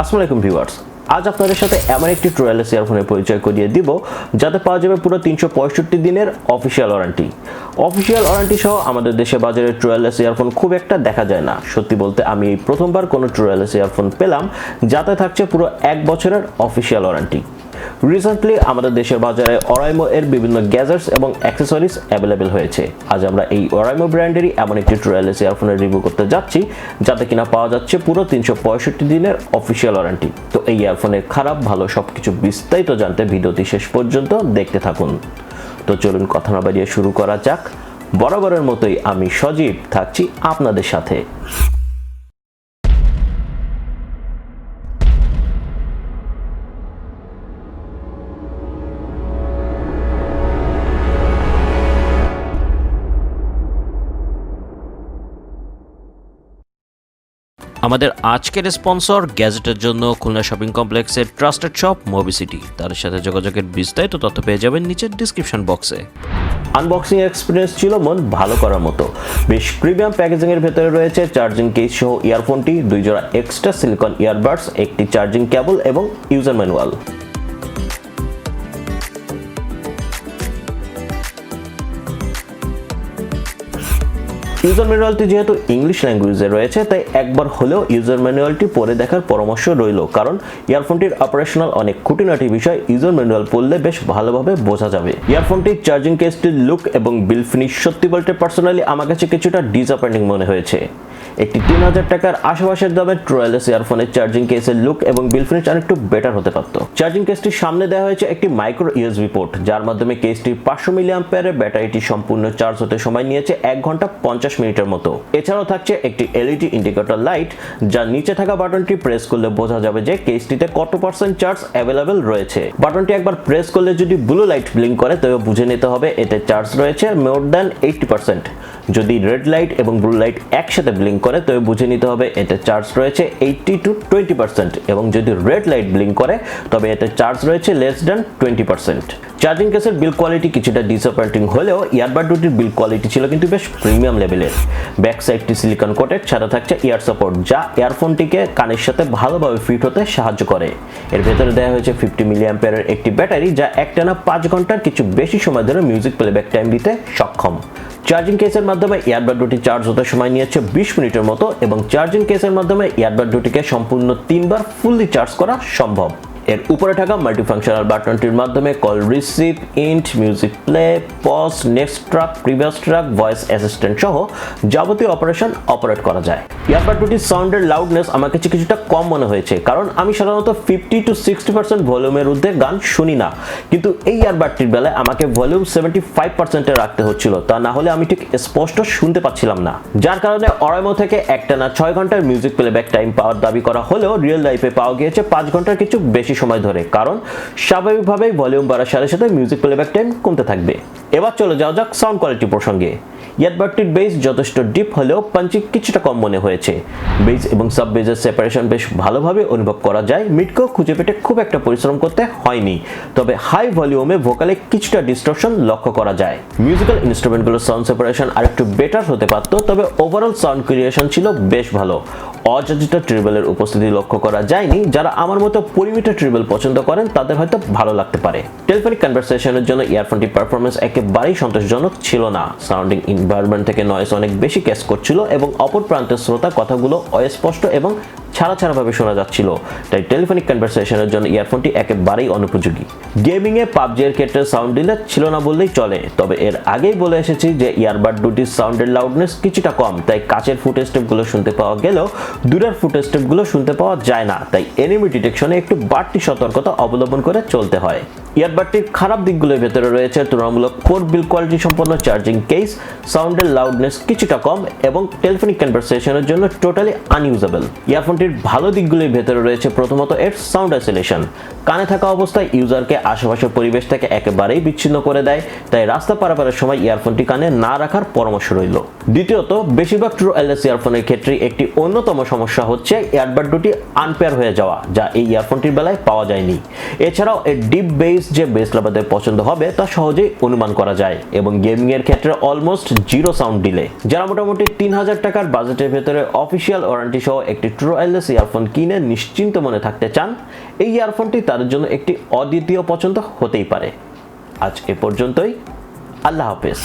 আসসালামু আলাইকুম ভিউয়ার্স, আজ আপনাদের সাথে এমন একটি ট্রুয়ারলেস ইয়ারফোনের পরিচয় করিয়ে দিব যাতে পাওয়া যাবে পুরো 365 দিনের অফিসিয়াল ওয়ারেন্টি। অফিসিয়াল ওয়ারেন্টি সহ আমাদের দেশে বাজারে ট্রুয়ারলেস ইয়ারফোন খুব একটা দেখা যায় না। সত্যি বলতে আমি এই প্রথমবার কোনো ট্রুয়ারলেস ইয়ারফোন পেলাম যাতে থাকছে পুরো 1 বছরের অফিসিয়াল ওয়ারেন্টি। রিসেন্টলি আমাদের দেশের বাজারে Oraimo এর বিভিন্ন গ্যাজেটস এবং অ্যাক্সেসরিজ অ্যাভেলেবেল হয়েছে। আজ আমরা এই Oraimo ব্র্যান্ডেরই এমন একটি ট্রুয়ারলেস ইয়ারফোনের রিভিউ করতে যাচ্ছি যাতে কিনা পাওয়া যাচ্ছে পুরো 365 দিনের অফিসিয়াল ওয়ারেন্টি। তো এই ইয়ারফোনের খারাপ ভালো সবকিছু বিস্তারিত জানতে ভিডিওটি শেষ পর্যন্ত দেখতে থাকুন। তো চলুন কথা না বাড়িয়ে শুরু করা যাক। বরাবরের মতোই আমি সজীব থাকছি আপনাদের সাথে। আমাদের আজকের স্পন্সর গ্যাজেটের জন্য খুলনা শপিং কমপ্লেক্সের ট্রাস্টেড শপ Mobicity। তার সাথে যোগাযোগের বিস্তারিত তথ্য পেয়ে যাবেন নিচের ডিসক্রিপশন বক্সে। আনবক্সিং এক্সপিরিয়েন্স ছিল মন ভালো করার মতো। বেশ প্রিমিয়াম প্যাকেজিং এর ভেতরে রয়েছে চার্জিং কেস সহ ইয়ারফোনটি, 2 জোড়া এক্সট্রা সিলিকন ইয়ারবাডস, একটি চার্জিং কেবল এবং ইউজার ম্যানুয়াল। ইউজার ম্যানুয়ালটি যেহেতু ইংলিশ ল্যাঙ্গুয়েজে রয়েছে তাই একবার হলেও ইউজার ম্যানুয়ালটি পড়ে দেখার পরামর্শ রইল, কারণ ইয়ারফোনটির অপারেশনাল অনেক খুঁটিনাটি বিষয় ইউজার ম্যানুয়াল পড়লে বেশ ভালোভাবে বোঝা যাবে। ইয়ারফোনটির চার্জিং কেসটির লুক এবং বিল ফিনিশ সত্যি বলতে পার্সোনালি আমার কাছে কিছুটা ডিসঅ্যাপয়েন্টিং মনে হয়েছে। একটি 3000 টাকার আশেপাশের দামের ট্রুয়ারলেস ইয়ারফোনের চার্জিং কেসের লুক এবং বিল ফিনিশ আরেকটু বেটার হতে পারত। চার্জিং কেসটির সামনে দেওয়া হয়েছে একটি মাইক্রো ইউএসবি পোর্ট, যার মাধ্যমে কেসটির 500 মিলিঅ্যাম্পিয়ারের ব্যাটারিটি সম্পূর্ণ চার্জ হতে সময় নিয়েছে 1 ঘন্টা 50 মিনিটের মতো। এছাড়াও থাকছে একটি এলইডি ইন্ডিকেটর লাইট, যার নিচে থাকা বাটনটি প্রেস করলে বোঝা যাবে যে কেসটিতে কত পার্সেন্ট চার্জ অ্যাভেলেবেল রয়েছে। বাটনটি একবার প্রেস করলে যদি ব্লু লাইট ব্লিঙ্ক করে তবে বুঝে নিতে হবে এতে চার্জ রয়েছে মোর দ্যান 80%। যদি রেড লাইট এবং ব্লু লাইট একসাথে ব্লিঙ্ক করে তবে বুঝে নিতে হবে এতে চার্জ রয়েছে 80 to 20%, এবং যদি রেড লাইট ব্লিঙ্ক করে তবে এতে চার্জ রয়েছে লেস দ্যান 20%। চার্জিং কেসের বিল কোয়ালিটি কিছুটা ডিসঅ্যাপয়েন্টিং হলেও ইয়ারবাড দুটির বিল কোয়ালিটি ছিল কিন্তু বেশ প্রিমিয়াম লেভেলের। ব্যাক সাইডটি সিলিকন কোটেড, সাথে থাকছে ইয়ার সাপোর্ট যা ইয়ারফোনটিকে কানের সাথে ভালোভাবে ফিট হতে সাহায্য করে। এর ভেতরে দেওয়া হয়েছে 50 মিলিঅ্যাম্পিয়ারের একটি ব্যাটারি যা একটানা 5 ঘন্টার কিছু বেশি সময় ধরে মিউজিক প্লেব্যাক টাইম দিতে সক্ষম। চার্জিং কেসের মাধ্যমে ইয়ারবাড দুটি চার্জ হতে সময় নিয়েছে 20 মিনিটের মতো, এবং চার্জিং কেসের মাধ্যমে ইয়ারবাড দুটিকে সম্পূর্ণ 3 বার ফুললি চার্জ করা সম্ভব। এর উপরে থাকা মাল্টিফাংশনাল বাটনটির মাধ্যমে কল রিসিভ, ইন্ট, music play, pause, next track, previous track, voice assistant সহ যাবতীয় অপারেশন অপারেট করা যায়। ইয়ারবাড দুটির সাউন্ডের লাউডনেস আমার কাছে কিছুটা কম মনে হয়েছে, কারণ আমি সাধারণত 50 to 60% ভলিউমের ঊর্ধ্বে গান শুনি না, কিন্তু এই ইয়ারবাডটির বেলায় আমাকে ভলিউম 75%-এ রাখতে হচ্ছিল, তা না হলে আমি ঠিক স্পষ্ট শুনতে পাচ্ছিলাম না। যার কারণে Oraimo থেকে একটানা 6 ঘন্টার মিউজিক প্লেব্যাক টাইম পাওয়ার দাবি করা হলেও রিয়েল লাইফে পাওয়া গিয়েছে 5 ঘন্টার কিছু বেশি সময় ধরে, কারণ স্বাভাবিকভাবেই ভলিউম বাড়ার সাথে সাথে মিউজিক প্লেব্যাক টাইম কমতে থাকবে। এবার চলে যাওয়া যাক সাউন্ড কোয়ালিটি প্রসঙ্গে। ইয়ারবাডটির বেস যথেষ্ট ডিপ হলেও পাঞ্চি কিছুটা কম মনে হয়েছে। বেস এবং সাব বেসের সেপারেশন বেশ ভালোভাবে অনুভব করা যায়। মিডকেও খুঁজে পেতে খুব একটা পরিশ্রম করতে হয়নি, তবে হাই ভলিউমে ভোকালে কিছুটা ডিস্টরশন লক্ষ্য করা যায়। মিউজিক্যাল ইনস্ট্রুমেন্টগুলোর সাউন্ড সেপারেশন আরেকটু বেটার হতে পারত, তবে ওভারঅল সাউন্ড ক্রিয়েশন ছিল বেশ ভালো। অযাচিত ট্রিবলের উপস্থিতি লক্ষ্য করা যায়নি। যারা আমার মতো পরিমিত ট্রিবল পছন্দ করেন তাদের হয়তো ভালো লাগতে পারে। টেলিফোনিক কনভারসেশনের জন্য ইয়ারফোনটির পারফরমেন্স একেবারেই সন্তোষজনক ছিল না। সাউন্ডিং এনভায়রনমেন্ট থেকে নয়েজ অনেক বেশি ক্যাচ করছিল, এবং অপর প্রান্তের শ্রোতা কথাগুলো অস্পষ্ট এবং ছাড়া ভাবে শোনা যাচ্ছিল, তাই টেলিফোনিক কনভারসেশনের জন্য ইয়ারফোনটি একেবারেই অনুপযোগী। গেমিং এ পাবজি এর ক্ষেত্রে সাউন্ড ডিলে ছিল না বললেই চলে, তবে এর আগেই বলে এসেছি যে ইয়ারবাড দুটির সাউন্ডের লাউডনেস কিছুটা কম, তাই কাছের ফুট স্টেপগুলো শুনতে পাওয়া গেলেও দূরের ফুট স্টেপগুলো শুনতে পাওয়া যায় না, তাই এনিমি ডিটেকশনে একটু বাড়তি সতর্কতা অবলম্বন করে চলতে হয়। ইয়ারবাডটির খারাপ দিকগুলোর ভেতরে রয়েছে তুলনামূলক পোর বিল কোয়ালিটি সম্পন্ন চার্জিং কেস, সাউন্ডের লাউডনেস কিছুটা কম, এবং টেলিফোনিক কনভারসেশনের জন্য টোটালি আনইউজেবল। ইয়ারফোনটির ভালো দিকগুলোর ভেতরে রয়েছে প্রথমত এর সাউন্ড আইসোলেশন। কানে থাকা অবস্থায় ইউজারকে আশেপাশের পরিবেশ থেকে একেবারেই বিচ্ছিন্ন করে দেয়, তাই রাস্তা পারাপারের সময় ইয়ারফোনটি কানে না রাখার পরামর্শ রইল। দ্বিতীয়ত, বেশিরভাগ ট্রুয়ারলেস ইয়ারফোনের ক্ষেত্রে একটি অন্যতম সমস্যা হচ্ছে ইয়ারবাড দুটি আনপেয়ার হয়ে যাওয়া, যা এই ইয়ারফোনটির বেলায় পাওয়া যায়নি। এছাড়াও এর ডিপ বেস পিস যে বেস লাভারদের পছন্দ হবে তা সহজেই অনুমান করা যায় এবং গেমিং এর ক্ষেত্রে অলমোস্ট জিরো সাউন্ড ডিলে। যারা মোটামুটি 3000 টাকার বাজেটের ভেতরে অফিসিয়াল ওয়ারেন্টি সহ একটি ট্রু ওয়্যারলেস ইয়ারফোন কিনে নিশ্চিন্ত মনে থাকতে চান, এই ইয়ারফোনটি তাদের জন্য একটি অদ্বিতীয় পছন্দ হতেই পারে। আজ এ পর্যন্তই, আল্লাহ হাফেজ।